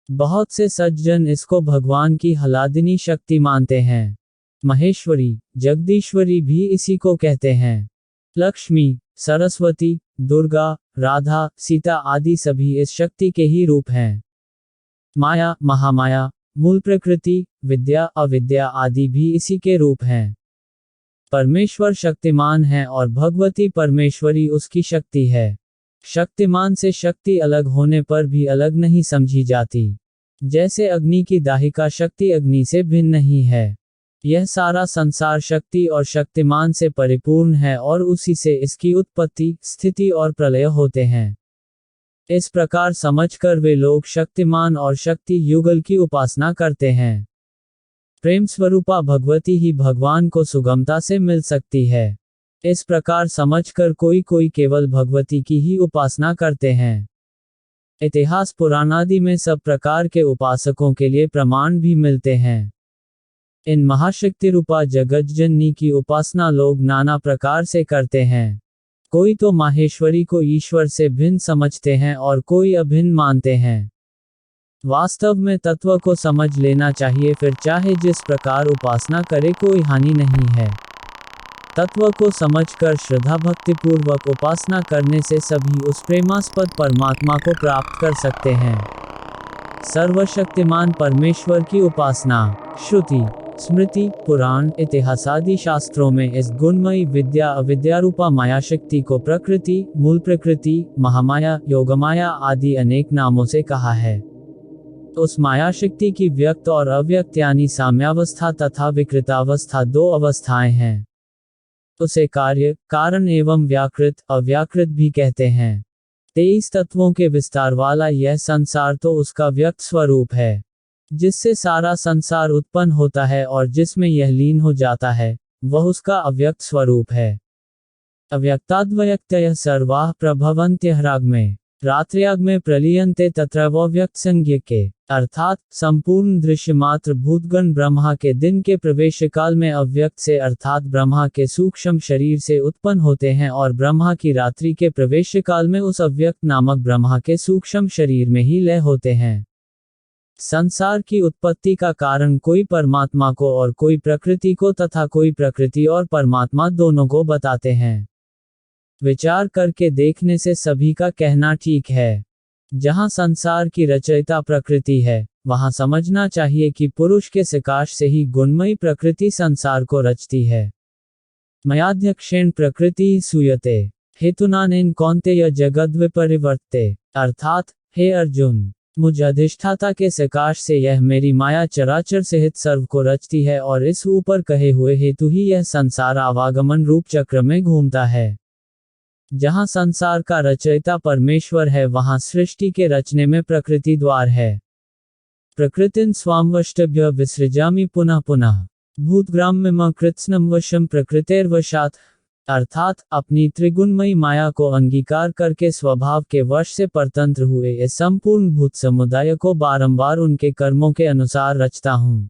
बहुत से सज्जन इसको भगवान की हलादिनी शक्ति मानते हैं। महेश्वरी, जगदीश्वरी भी इसी को कहते हैं। लक्ष्मी, सरस्वती, दुर्गा, राधा, सीता आदि सभी इस शक्ति के ही रूप हैं। माया, महामाया, मूल प्रकृति, विद्या, अविद्या आदि भी इसी के रूप हैं। परमेश्वर शक्तिमान है और भगवती परमेश्वरी उसकी शक्ति है। शक्तिमान से शक्ति अलग होने पर भी अलग नहीं समझी जाती। जैसे अग्नि की दाहिका शक्ति अग्नि से भिन्न नहीं है। यह सारा संसार शक्ति और शक्तिमान से परिपूर्ण है और उसी से इसकी उत्पत्ति, स्थिति और प्रलय होते हैं। इस प्रकार समझकर वे लोग शक्तिमान और शक्ति युगल की उपासना करते हैं। प्रेम स्वरूपा भगवती ही भगवान को सुगमता से मिल सकती है। इस प्रकार समझकर कोई कोई केवल भगवती की ही उपासना करते हैं। इतिहास पुराणादि में सब प्रकार के उपासकों के लिए प्रमाण भी मिलते हैं। इन महाशक्ति रूपा जगज्जननी की उपासना लोग नाना प्रकार से करते हैं। कोई तो माहेश्वरी को ईश्वर से भिन्न समझते हैं और कोई अभिन्न मानते हैं। वास्तव में तत्व को समझ लेना चाहिए, फिर चाहे जिस प्रकार उपासना करे कोई हानि नहीं है। तत्व को समझकर श्रद्धा भक्ति पूर्वक उपासना करने से सभी उस प्रेमास्पद परमात्मा को प्राप्त कर सकते हैं। सर्वशक्तिमान परमेश्वर की उपासना। श्रुति, स्मृति, पुराण, इतिहास आदि शास्त्रों में इस गुणमयी विद्या अविद्या रूपा माया शक्ति को प्रकृति, मूल प्रकृति, महामाया, योगमाया आदि अनेक नामों से कहा है। उस माया शक्ति की व्यक्त और अव्यक्त यानी साम्यावस्था तथा विकृतावस्था दो अवस्थाएं हैं। उसे कार्य, कारण एवं व्याकृत, अव्याकृत भी कहते हैं। 23 तत्वों के विस्तार वाला यह संसार तो उसका व्यक्त स्वरूप है, जिससे सारा संसार उत्पन्न होता है और जिसमें यह लीन हो जाता है, वह उसका अव्यक्त स्वरूप है। अव्यक्ताद्व्यक्तयः सर्वाः प्रभवन्त्यः रागमे रात्र्यागमे प्रलीयन्ते तत्रव्यक्त संज्ञके, अर्थात संपूर्ण दृश्य मात्र भूतगण ब्रह्मा के दिन के प्रवेश काल में अव्यक्त से अर्थात ब्रह्मा के सूक्ष्म शरीर से उत्पन्न होते हैं और ब्रह्मा की रात्रि के प्रवेश काल में उस अव्यक्त नामक ब्रह्मा के सूक्ष्म शरीर में ही लय होते हैं। संसार की उत्पत्ति का कारण कोई परमात्मा को और कोई प्रकृति को तथा कोई प्रकृति और परमात्मा दोनों को बताते हैं। विचार करके देखने से सभी का कहना ठीक है। जहाँ संसार की रचयिता प्रकृति है, वहाँ समझना चाहिए कि पुरुष के सकाश से ही गुणमयी प्रकृति संसार को रचती है। मयाध्यक्षेण प्रकृति सूयते हेतुनानेन कौन्तेय जगद्विपरिवर्ते, अर्थात हे अर्जुन, मुझ अधिष्ठाता के सकाश से यह मेरी माया चराचर सहित सर्व को रचती है और इस ऊपर कहे हुए हेतु ही यह संसार आवागमन रूप चक्र में घूमता है। जहाँ संसार का रचयिता परमेश्वर है, वहाँ सृष्टि के रचने में प्रकृति द्वार है। प्रकृतिं स्वामवष्टभ्य विसृजामि पुनः पुनः भूतग्राम्यम कृत्स्नम वशम प्रकृतेर्वशात्, अर्थात अपनी त्रिगुणमयी माया को अंगीकार करके स्वभाव के वश से परतंत्र हुए इस संपूर्ण भूत समुदाय को बारंबार उनके कर्मों के अनुसार रचता हूँ।